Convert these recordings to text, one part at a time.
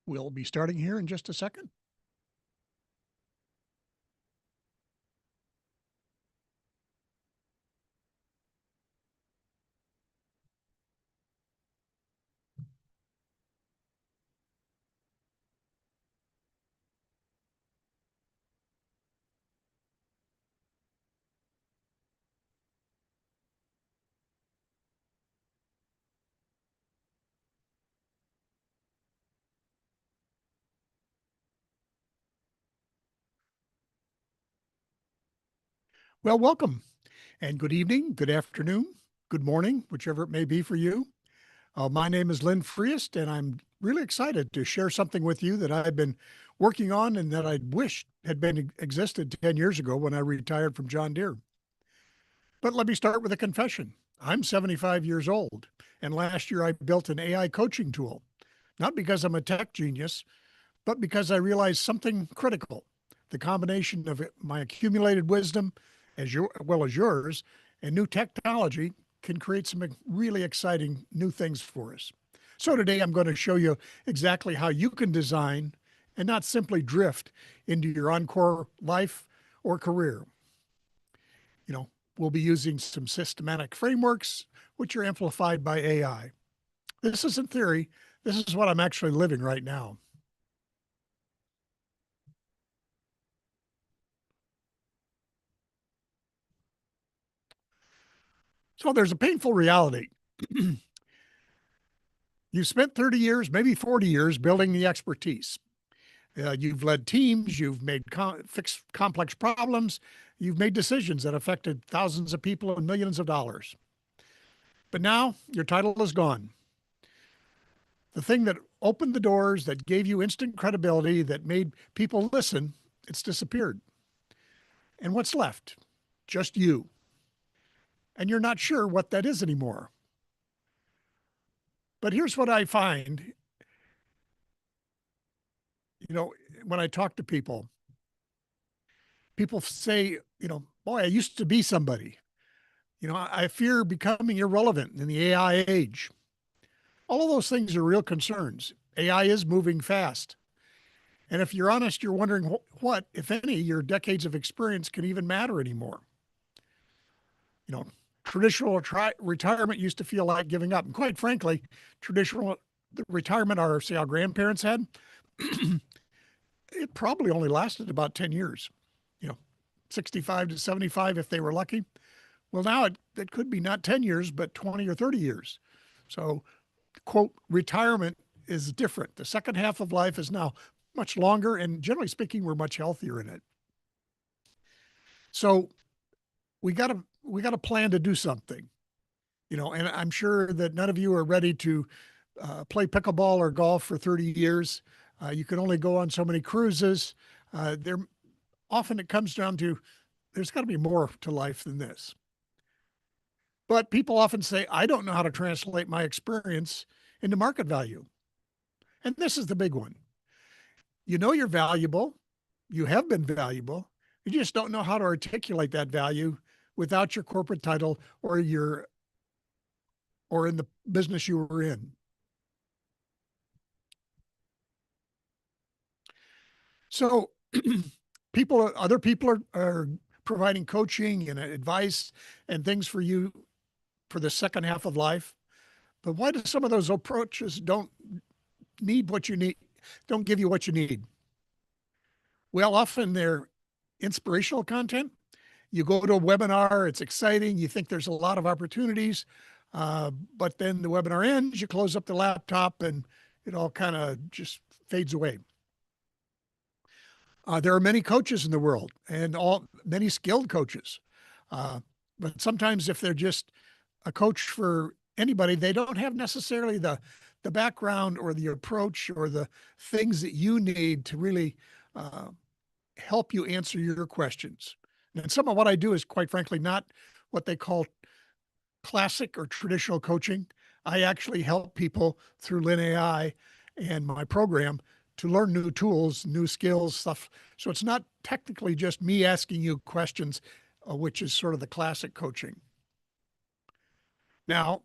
We'll be starting here in just a second. Well, welcome and good evening, good afternoon, good morning, whichever it may be for you. My name is Lynn Friest, and I'm really excited to share something with you that I've been working on and that I wished had been existed 10 years ago when I retired from John Deere. But let me start with a confession. I'm 75 years old, and last year I built an AI coaching tool, not because I'm a tech genius, but because I realized something critical. The combination of my accumulated wisdom, well as yours, and new technology can create some really exciting new things for us. So today I'm going to show you exactly how you can design and not simply drift into your Encore life or career. You know, we'll be using some systematic frameworks, which are amplified by AI. This isn't theory. This is what I'm actually living right now. So there's a painful reality. You spent 30 years, maybe 40 years building the expertise. You've led teams, you've fixed complex problems, you've made decisions that affected thousands of people and millions of dollars. But now your title is gone. The thing that opened the doors, that gave you instant credibility, that made people listen, it's disappeared. And what's left? Just you. And you're not sure what that is anymore. But here's what I find, you know, when I talk to people, people say, boy, I used to be somebody. I fear becoming irrelevant in the AI age. All of those things are real concerns. AI is moving fast. And if you're honest, you're wondering what, if any, your decades of experience can even matter anymore. You know, traditional retirement used to feel like giving up. And quite frankly, traditional retirement, say our grandparents had, it probably only lasted about 10 years, you know, 65 to 75 if they were lucky. Well, now it could be not 10 years, but 20 or 30 years. So, quote, retirement is different. The second half of life is now much longer, and generally speaking, we're much healthier in it. So we got to plan to do something, and I'm sure that none of you are ready to play pickleball or golf for 30 years. You can only go on so many cruises. There often it comes down to there's got to be more to life than this. But people often say, I don't know how to translate my experience into market value. And this is the big one. You know you're valuable. You have been valuable. You just don't know how to articulate that value without your corporate title or in the business you were in. So other people are providing coaching and advice and things for you for the second half of life. But why do some of those approaches don't need what you need, don't give you what you need? Well, often they're inspirational content. You go to a webinar, it's exciting, you think there's a lot of opportunities, but then the webinar ends, you close up the laptop, and it all kind of just fades away. There are many coaches in the world, and many skilled coaches. But sometimes if they're just a coach for anybody, they don't have necessarily the background or the approach or the things that you need to really help you answer your questions. And some of what I do is, quite frankly, not what they call classic or traditional coaching. I actually help people through Lin AI and my program to learn new tools, new skills, stuff. So it's not technically just me asking you questions, which is sort of the classic coaching. Now,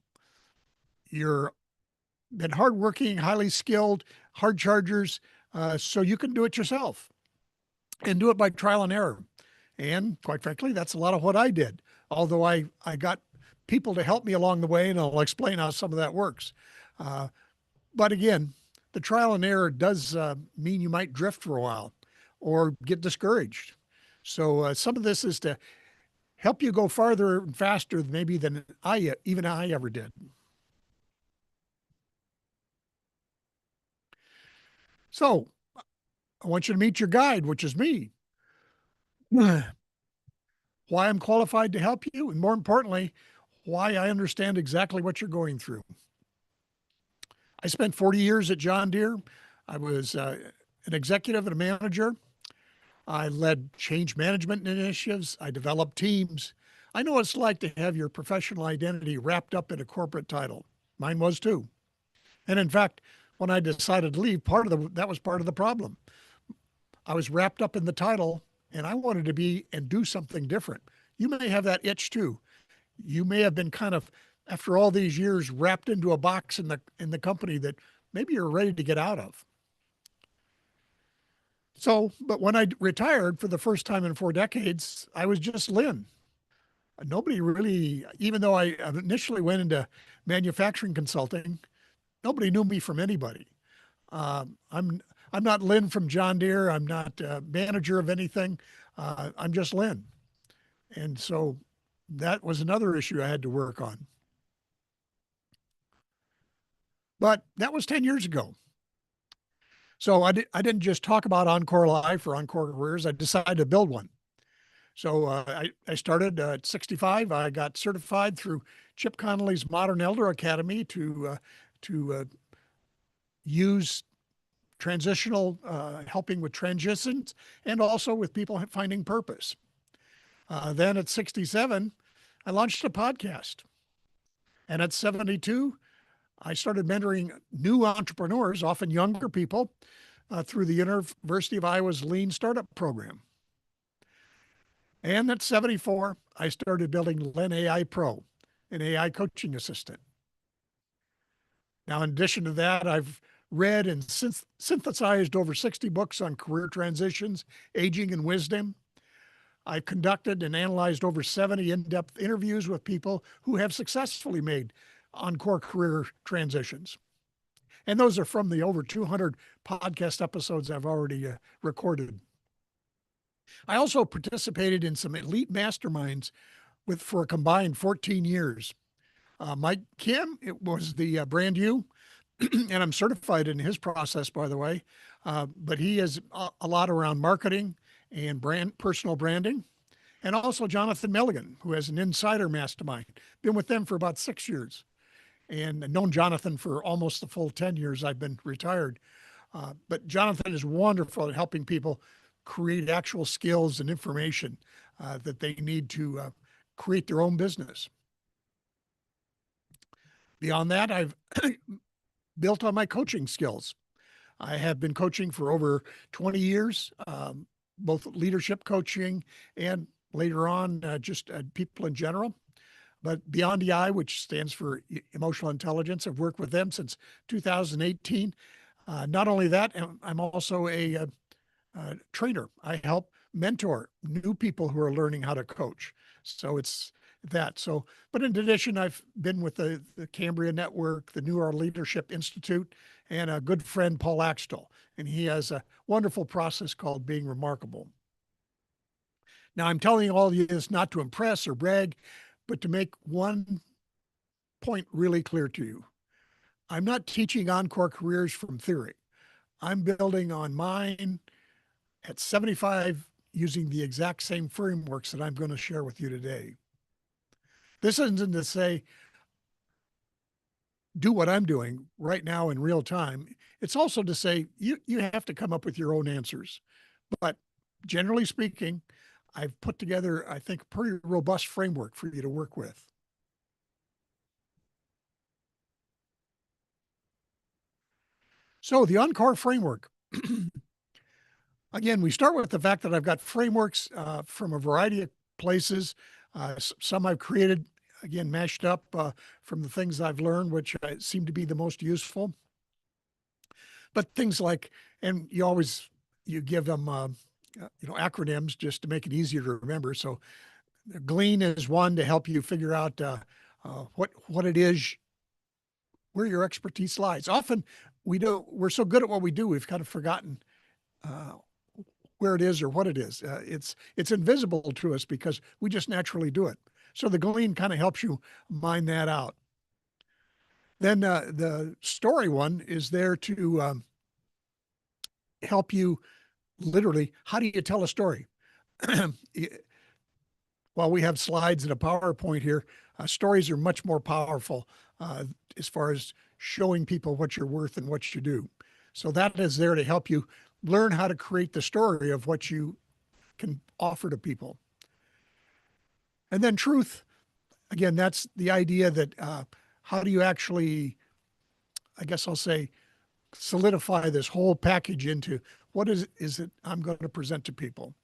you're been hardworking, highly skilled, hard chargers, so you can do it yourself and do it by trial and error. And quite frankly, that's a lot of what I did. Although I got people to help me along the way, and I'll explain how some of that works. Uh, but again, the trial and error does mean you might drift for a while or get discouraged. So some of this is to help you go farther and faster maybe than even I ever did. So I want you to meet your guide, which is me. Why I'm qualified to help you, and more importantly, why I understand exactly what you're going through. I spent 40 years at John Deere. I was an executive and a manager. I led change management initiatives. I developed teams. I know what it's like to have your professional identity wrapped up in a corporate title. Mine was too. And in fact, when I decided to leave, that was part of the problem. I was wrapped up in the title and I wanted to be and do something different. You may have that itch too. You may have been kind of, after all these years, wrapped into a box in the company that maybe you're ready to get out of. So, but when I retired for the first time in 4 decades, I was just Lynn. Nobody really, even though I initially went into manufacturing consulting, nobody knew me from anybody. I'm not Lynn from John Deere. I'm not a manager of anything. I'm just Lynn. And so that was another issue I had to work on. But that was 10 years ago. So I didn't just talk about Encore Life or Encore Careers. I decided to build one. So I started at 65. I got certified through Chip Connolly's Modern Elder Academy to use transitional, helping with transitions and also with people finding purpose. Then at 67, I launched a podcast. And at 72, I started mentoring new entrepreneurs, often younger people, through the University of Iowa's Lean Startup Program. And at 74, I started building Len AI Pro, an AI coaching assistant. Now, in addition to that, I've read and synthesized over 60 books on career transitions, aging, and wisdom. I've conducted and analyzed over 70 in-depth interviews with people who have successfully made Encore career transitions. And those are from the over 200 podcast episodes I've already recorded. I also participated in some elite masterminds for a combined 14 years. Mike Kim, it was the brand you, and I'm certified in his process, by the way. But he is a lot around marketing and personal branding. And also Jonathan Milligan, who has an insider mastermind. Been with them for about 6 years and known Jonathan for almost the full 10 years I've been retired. But Jonathan is wonderful at helping people create actual skills and information that they need to create their own business. Beyond that, I've built on my coaching skills. I have been coaching for over 20 years, both leadership coaching and later on just people in general. But Beyond EI, which stands for Emotional Intelligence, I've worked with them since 2018. Not only that, I'm also a trainer. I help mentor new people who are learning how to coach. So it's that. So, but in addition, I've been with the Cambria Network, the New Era Leadership Institute, and a good friend, Paul Axtell. And he has a wonderful process called Being Remarkable. Now, I'm telling all of you this not to impress or brag, but to make one point really clear to you. I'm not teaching Encore careers from theory. I'm building on mine at 75 using the exact same frameworks that I'm going to share with you today. This isn't to say do what I'm doing right now in real time. It's also to say you have to come up with your own answers. But generally speaking, I've put together, I think, a pretty robust framework for you to work with. So the Encore framework. Again, we start with the fact that I've got frameworks from a variety of places. Some I've created, again, mashed up from the things I've learned, which seem to be the most useful. but things like, and you give them, acronyms just to make it easier to remember. So Glean is one to help you figure out what it is, where your expertise lies. Often we're so good at what we do, we've kind of forgotten uh, where it is or what it is. It's invisible to us because we just naturally do it. So the Glean kind of helps you mine that out. Then the story one is there to help you literally. How do you tell a story? While we have slides and a PowerPoint here, stories are much more powerful uh, as far as showing people what you're worth and what you do. So that is there to help you learn how to create the story of what you can offer to people. And then truth, again, that's the idea that how do you actually, I guess I'll say, solidify this whole package into what is it I'm going to present to people.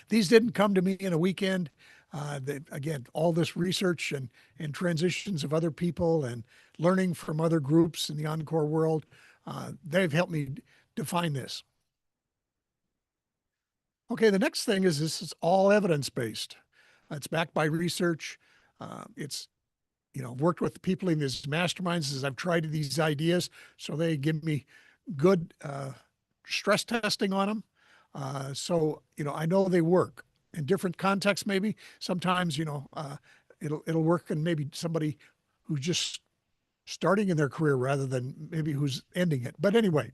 These didn't come to me in a weekend. Again, all this research and transitions of other people and learning from other groups in the Encore world, they've helped me define this. Okay, the next thing is this is all evidence based. It's backed by research. It's worked with people in these masterminds as I've tried these ideas, so they give me good stress testing on them. So I know they work in different contexts. Maybe sometimes it'll work in maybe somebody who's just starting in their career rather than maybe who's ending it. But anyway,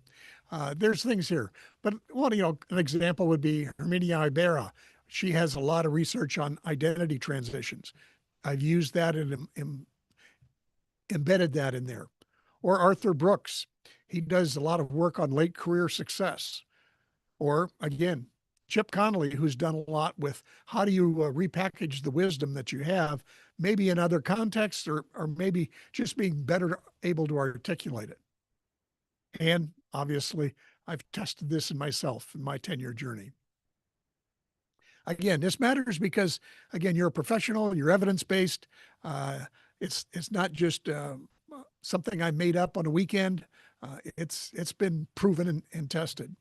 there's things here. But one, an example would be Herminia Ibarra. She has a lot of research on identity transitions. I've used that and embedded that in there. Or Arthur Brooks. He does a lot of work on late career success. Or again, Chip Connolly, who's done a lot with how do you repackage the wisdom that you have, maybe in other contexts or maybe just being better able to articulate it. And obviously, I've tested this in myself in my 10-year journey. Again, this matters because, again, you're a professional, you're evidence-based. It's not just something I made up on a weekend. It's been proven and tested.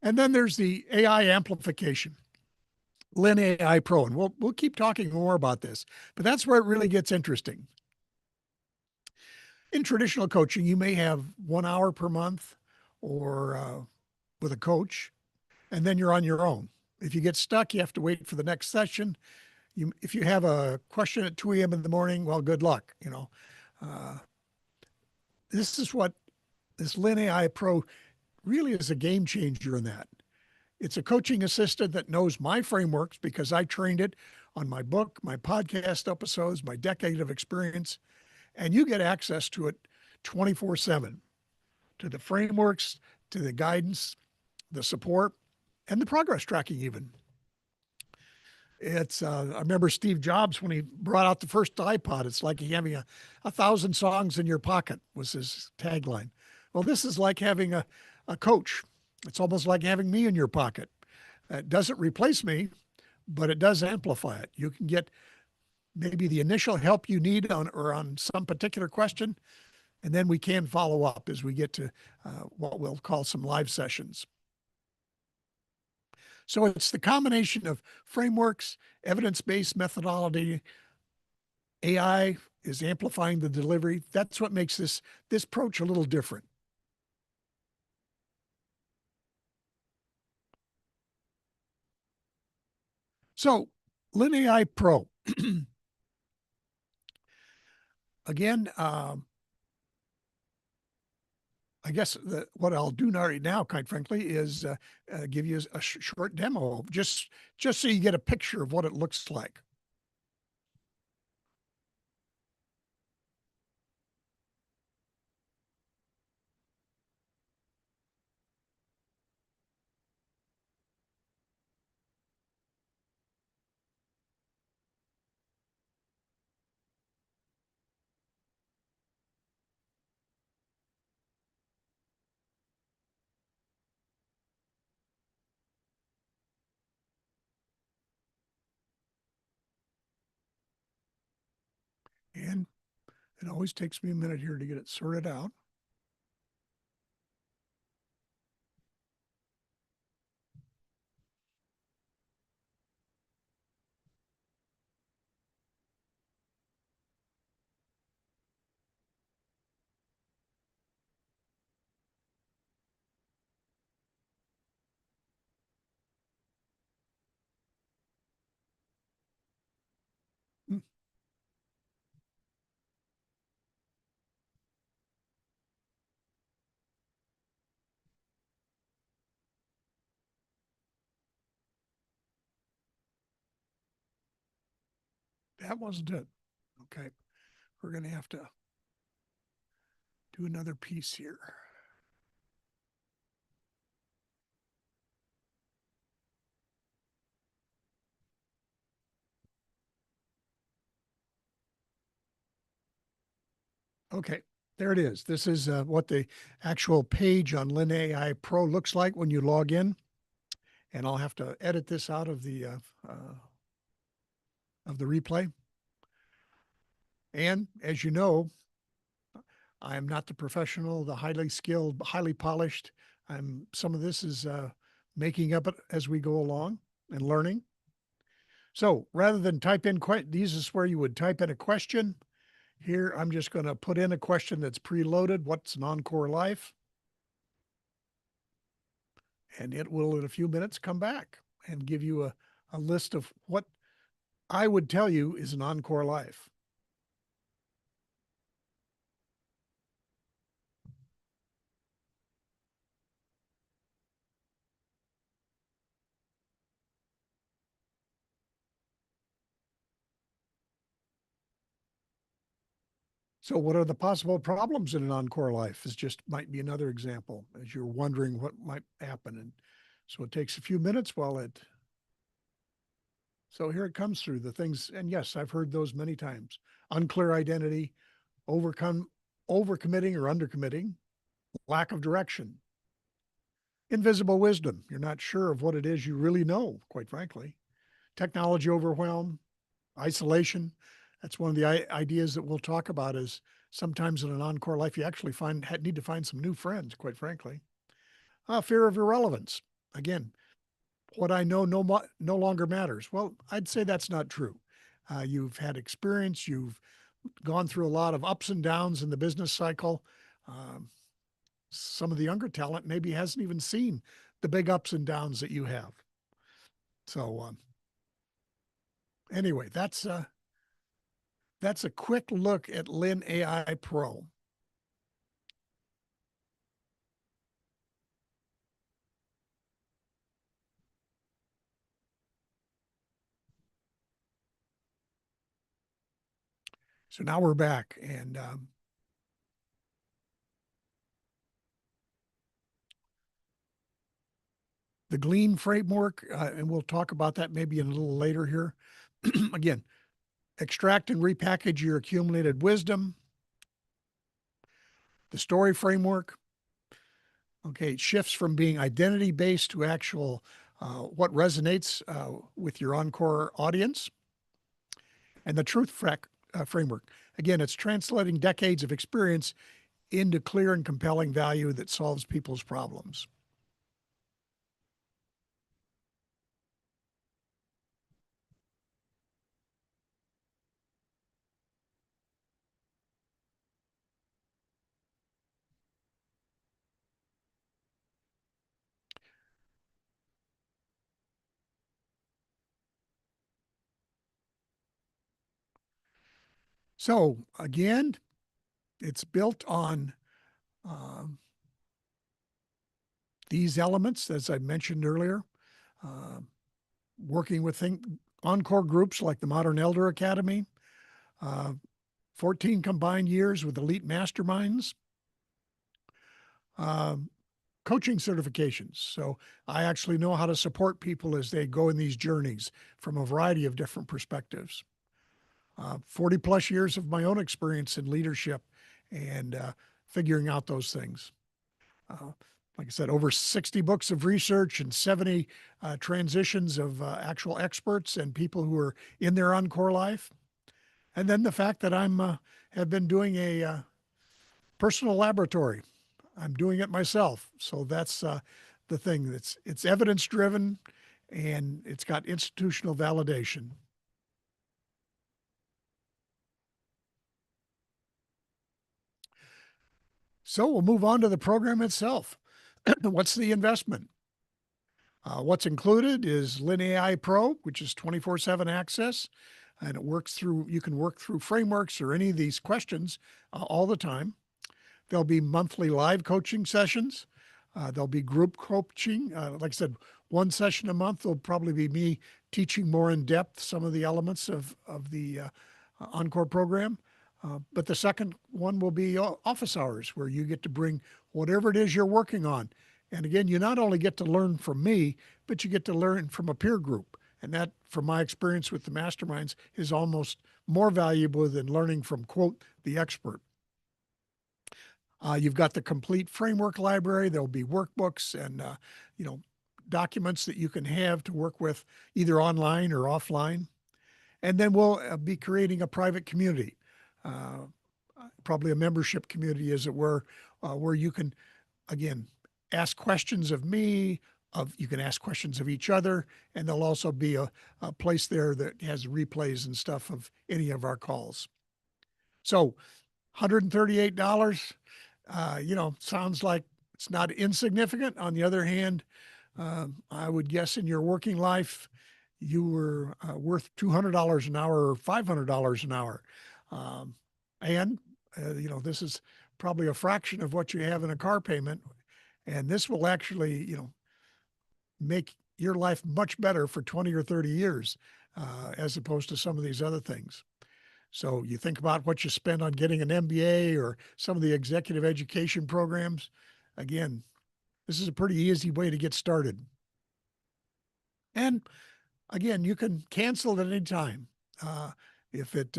And then there's the AI amplification, Lin AI Pro, and we'll keep talking more about this, but that's where it really gets interesting. In traditional coaching, you may have 1 hour per month or with a coach, and then you're on your own. If you get stuck, you have to wait for the next session. If you have a question at 2 a.m. in the morning, well, good luck. This is what this Lin AI Pro really is a game changer in that. It's a coaching assistant that knows my frameworks because I trained it on my book, my podcast episodes, my decade of experience, and you get access to it 24/7, to the frameworks, to the guidance, the support, and the progress tracking even. I remember Steve Jobs when he brought out the first iPod, it's like having a thousand songs in your pocket was his tagline. Well, this is like having a coach. It's almost like having me in your pocket. It doesn't replace me, but it does amplify it. You can get maybe the initial help you need on some particular question, and then we can follow up as we get to what we'll call some live sessions. So it's the combination of frameworks, evidence-based methodology, AI is amplifying the delivery. That's what makes this approach a little different. So Lin AI Pro, again, I guess what I'll do right now, quite frankly, is give you a short demo, just so you get a picture of what it looks like. It always takes me a minute here to get it sorted out. Hmm, that wasn't it. Okay. We're going to have to do another piece here. Okay, there it is. This is what the actual page on Lin AI Pro looks like when you log in. And I'll have to edit this out of the replay. And as you know, I am not the professional, the highly skilled, highly polished. Some of this is making up it as we go along and learning. So rather than type in, these is where you would type in a question. Here, I'm just going to put in a question that's preloaded. What's an Encore life? And it will, in a few minutes, come back and give you a list of what I would tell you is an Encore life. So what are the possible problems in an Encore life? This just might be another example as you're wondering what might happen. And so it takes a few minutes while it, so here it comes through the things. And yes, I've heard those many times. Unclear identity, overcommitting or undercommitting, lack of direction, invisible wisdom. You're not sure of what it is you really know, quite frankly. Technology overwhelm, isolation. That's one of the ideas that we'll talk about is sometimes in an Encore life, you actually need to find some new friends, quite frankly. Fear of irrelevance. Again, what I know no longer matters. Well, I'd say that's not true. You've had experience. You've gone through a lot of ups and downs in the business cycle. Um, some of the younger talent maybe hasn't even seen the big ups and downs that you have. So anyway, that's a quick look at Lin AI Pro. So now we're back, and the Glean framework, and we'll talk about that maybe a little later here. Again, extract and repackage your accumulated wisdom. The story framework, okay, it shifts from being identity based to actual what resonates with your Encore audience. And the framework, again, it's translating decades of experience into clear and compelling value that solves people's problems. So again, it's built on um, these elements, as I mentioned earlier, uh, working with Encore groups like the Modern Elder Academy, uh, 14 combined years with elite masterminds, uh, coaching certifications. So I actually know how to support people as they go in these journeys from a variety of different perspectives. 40 plus years of my own experience in leadership and figuring out those things. Uh, like I said, over 60 books of research and 70 transitions of actual experts and people who are in their Encore life. And then the fact that I'm have been doing a personal laboratory. I'm doing it myself. So that's the thing. It's evidence driven and it's got institutional validation. So we'll move on to the program itself. What's the investment? What's included is Lin AI Pro, which is 24/7 access, and it works through, you can work through frameworks or any of these questions all the time. There'll be monthly live coaching sessions. There'll be group coaching. Like I said, one session a month will probably be me teaching more in depth some of the elements of the Encore program. But the second one will be office hours, where you get to bring whatever it is you're working on. And again, you not only get to learn from me, but you get to learn from a peer group. And that, from my experience with the masterminds, is almost more valuable than learning from, quote, the expert. You've got the complete framework library. There'll be workbooks and you know, documents that you can have to work with either online or offline. And then we'll be creating a private community, uh, probably a membership community, as it were, where you can, again, ask questions of me, you can ask questions of each other, and there'll also be a place there that has replays and stuff of any of our calls. So $138, sounds like it's not insignificant. On the other hand, I would guess in your working life, you were worth $200 an hour or $500 an hour. Um, and, this is probably a fraction of what you have in a car payment. And this will actually, make your life much better for 20 or 30 years, as opposed to some of these other things. So you think about what you spend on getting an MBA or some of the executive education programs. Again, this is a pretty easy way to get started. And again, you can cancel at any time if it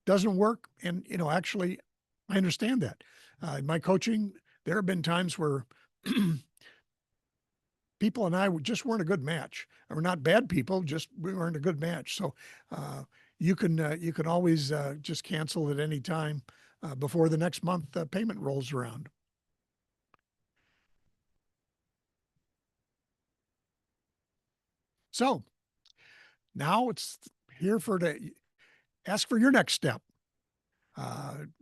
doesn't work. And, actually, I understand that. In my coaching, there have been times where people and I just weren't a good match. We're not bad people, just we weren't a good match. So you can always just cancel at any time before the next month payment rolls around. So now it's here for to ask for your next step.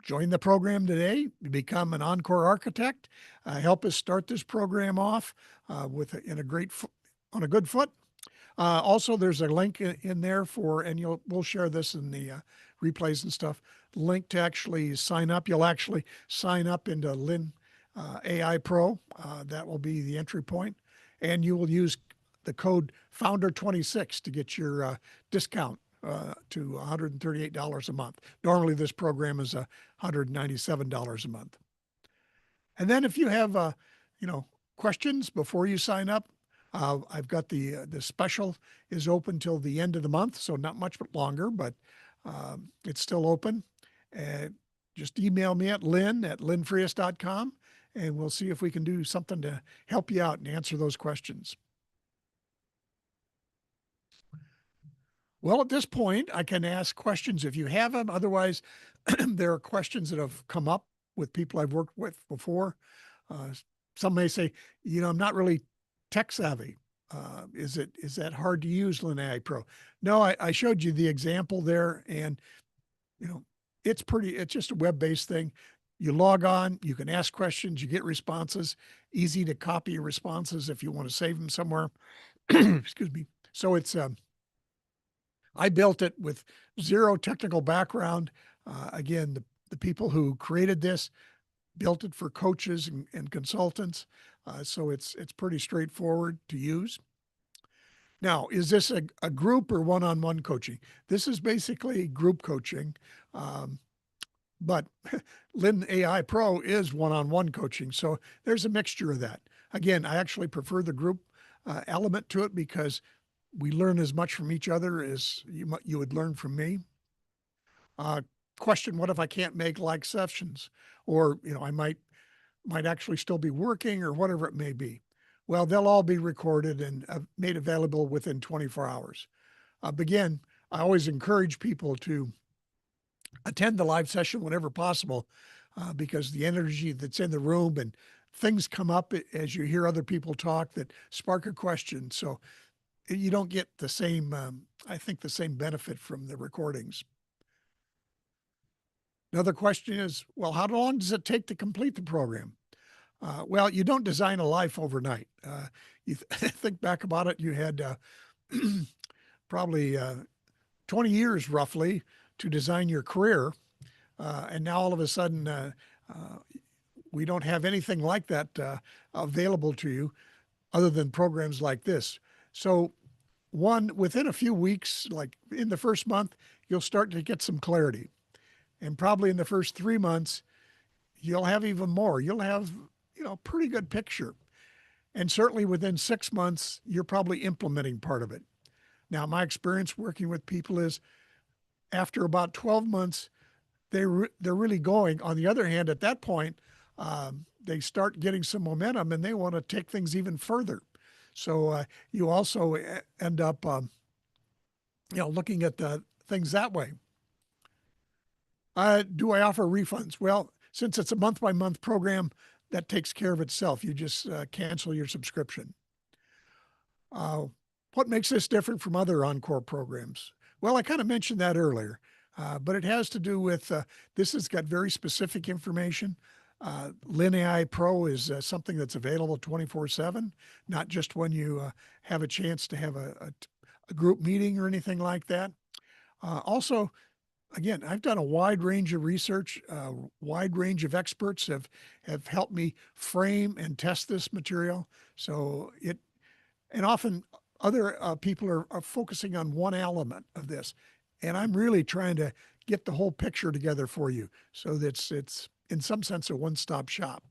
Join the program today, become an Encore Architect, help us start this program off on a good foot. Also, there's a link in there for, and we'll share this in the replays and stuff. Link to actually sign up. You'll actually sign up into Lin AI Pro. That will be the entry point, and you will use the code Founder26 to get your discount to $138 a month. Normally, this program is $197 a month. And then, if you have questions before you sign up, I've got the special is open till the end of the month, so not much longer, but it's still open. Just email me at lynn@lynnfrias.com, and we'll see if we can do something to help you out and answer those questions. Well, at this point, I can ask questions if you have them. Otherwise, there are questions that have come up with people I've worked with before. Some may say, I'm not really tech savvy. Is that hard to use, Lin AI Pro? No, I showed you the example there, and it's just a web-based thing. You log on, you can ask questions, you get responses, easy to copy your responses if you want to save them somewhere. Excuse me. So I built it with zero technical background. Again, the people who created this built it for coaches and consultants. So it's pretty straightforward to use. Now, is this a group or one-on-one coaching? This is basically group coaching, but Lin AI Pro is one-on-one coaching. So there's a mixture of that. Again, I actually prefer the group element to it because we learn as much from each other as you would learn from me. Question, what if I can't make like sessions? Or, I might actually still be working or whatever it may be. Well, they'll all be recorded and made available within 24 hours. Again, I always encourage people to attend the live session whenever possible, because the energy that's in the room and things come up as you hear other people talk that spark a question. So you don't get the same, I think, the same benefit from the recordings. Another question is, well, how long does it take to complete the program? Well, you don't design a life overnight. Think back about it. You had probably 20 years roughly to design your career. And now all of a sudden, we don't have anything like that available to you other than programs like this. So, within a few weeks, like in the first month, you'll start to get some clarity. And probably in the first 3 months, you'll have even more. You'll have, a pretty good picture. And certainly within 6 months, you're probably implementing part of it. Now, my experience working with people is after about 12 months, they're really going. On the other hand, at that point, they start getting some momentum and they want to take things even further. So you also end up, looking at the things that way. Do I offer refunds? Well, since it's a month-by-month program, that takes care of itself. You just cancel your subscription. What makes this different from other Encore programs? Well, I kind of mentioned that earlier, but it has to do with this has got very specific information. LinAI Pro is something that's available 24/7, not just when you have a chance to have a group meeting or anything like that. Also, again, I've done a wide range of research. A wide range of experts have helped me frame and test this material. So and often other people are focusing on one element of this, and I'm really trying to get the whole picture together for you, so that it's in some sense a one-stop shop.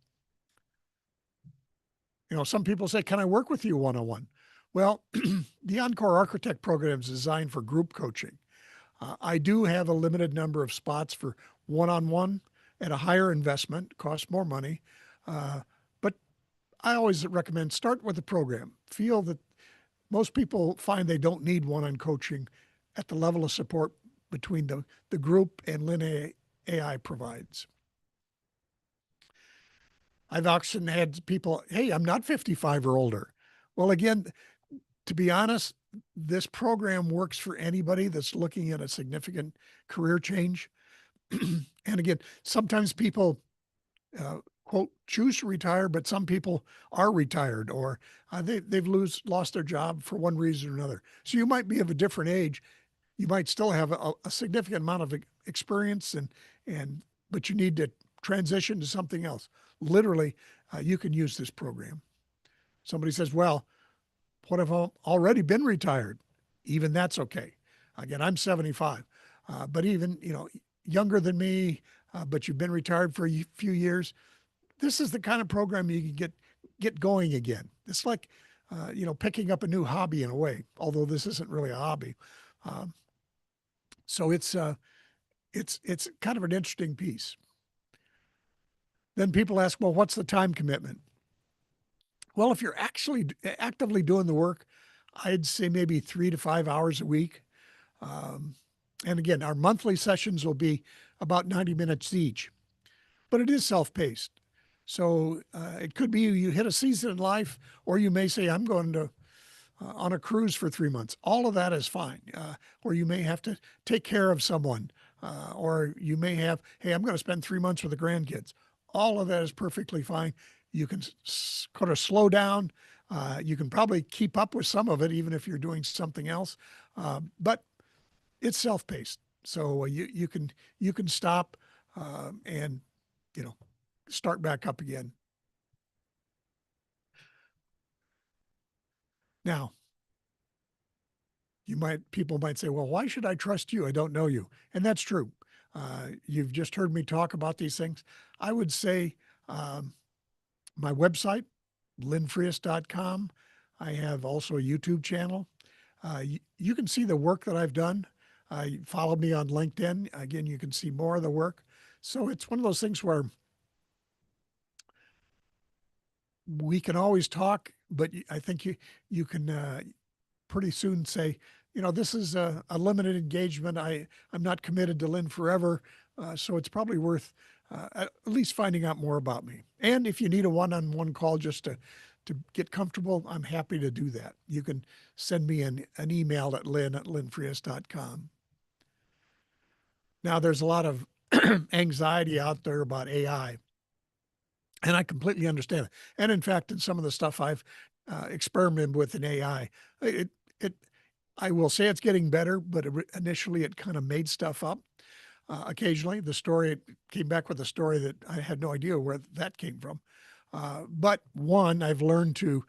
Some people say, "Can I work with you one-on-one?" Well, the Encore Architect program is designed for group coaching. I do have a limited number of spots for one-on-one at a higher investment, costs more money. But I always recommend start with the program. Feel that most people find they don't need one-on coaching at the level of support between the group and LinAI provides. I've often had people, hey, I'm not 55 or older. Well, again, to be honest, this program works for anybody that's looking at a significant career change. And again, sometimes people, quote, choose to retire, but some people are retired or they've lost their job for one reason or another. So you might be of a different age. You might still have a significant amount of experience, but you need to transition to something else. Literally, you can use this program. Somebody says, well, what if I've already been retired? Even that's okay. Again, I'm 75, but even, younger than me, but you've been retired for a few years, this is the kind of program you can get going again. It's like, picking up a new hobby in a way, although this isn't really a hobby. So it's kind of an interesting piece. Then people ask, well, what's the time commitment? Well, if you're actually actively doing the work, I'd say maybe 3 to 5 hours a week. And again, our monthly sessions will be about 90 minutes each, but it is self-paced. So it could be you hit a season in life, or you may say, I'm going to on a cruise for 3 months. All of that is fine. Or you may have to take care of someone, or you may have, hey, I'm going to spend 3 months with the grandkids. All of that is perfectly fine. You can kind of slow down. You can probably keep up with some of it, even if you're doing something else. But it's self-paced, so you can stop and start back up again. Now, people might say, well, why should I trust you? I don't know you. And that's true. You've just heard me talk about these things. I would say my website, linfrias.com. I have also a YouTube channel. You can see the work that I've done. Follow me on LinkedIn. Again, you can see more of the work. So it's one of those things where we can always talk, but I think you can pretty soon say, this is a limited engagement. I'm not committed to Lynn forever, So it's probably worth at least finding out more about me. And if you need a one-on-one call just to get comfortable, I'm happy to do that. You can send me an email at lynn@lynnfrias.com. Now, there's a lot of anxiety out there about AI, and I completely understand it. And in fact, in some of the stuff I've experimented with in AI, it, it, I will say it's getting better, but initially it kind of made stuff up. Occasionally, the story came back with a story that I had no idea where that came from. But one, I've learned to,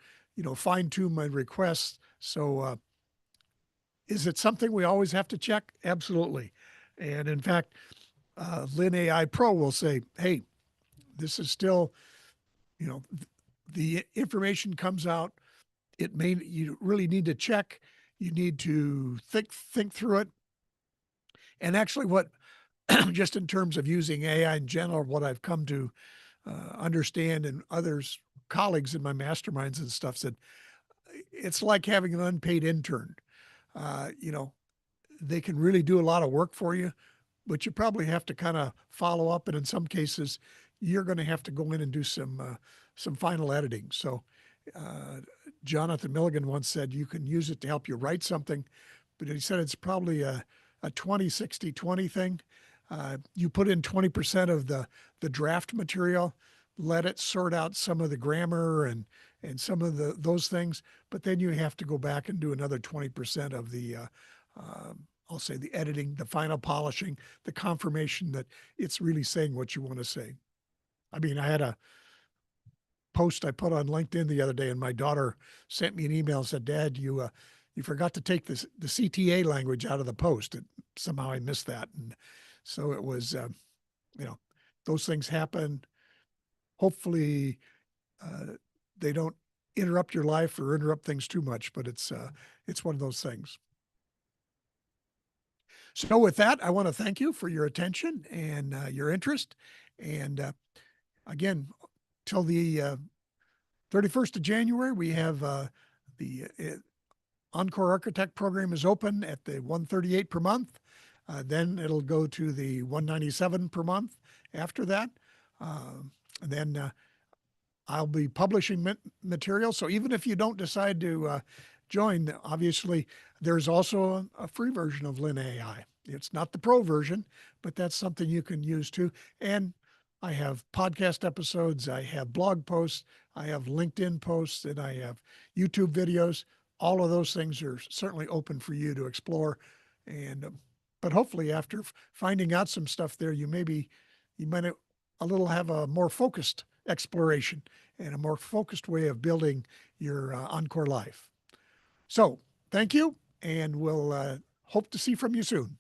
fine tune my requests. So, is it something we always have to check? Absolutely. And in fact, Lin AI Pro will say, "Hey, this is still, you know, the information comes out. You really need to check. You need to think through it." And actually, what just in terms of using AI in general, what I've come to understand, and others, colleagues in my masterminds and stuff said, it's like having an unpaid intern. Uh, you know, they can really do a lot of work for you, but you probably have to kind of follow up, and in some cases, you're going to have to go in and do some final editing. So, uh, Jonathan Milligan once said you can use it to help you write something, but he said it's probably a 20-60-20 thing. You put in 20% of the draft material, let it sort out some of the grammar and some of those things, but then you have to go back and do another 20% of uh, I'll say the editing, the final polishing, the confirmation that it's really saying what you want to say. I mean, I had a post I put on LinkedIn the other day, and my daughter sent me an email and said, "Dad, you forgot to take the CTA language out of the post." And somehow I missed that, and so it was, you know, those things happen. Hopefully, uh, they don't interrupt your life or interrupt things too much, but it's one of those things. So with that, I want to thank you for your attention and your interest. And again, till the 31st of January, we have the Encore Architect program is open at the 138 per month. Then it'll go to the 197 per month after that. And then I'll be publishing material. So even if you don't decide to join, obviously there's also a free version of Lin AI. It's not the pro version, but that's something you can use too. And I have podcast episodes, I have blog posts, I have LinkedIn posts, and I have YouTube videos. All of those things are certainly open for you to explore. And but hopefully, after finding out some stuff there, you might a little have a more focused exploration and a more focused way of building your Encore life. So, thank you, and we'll hope to see from you soon.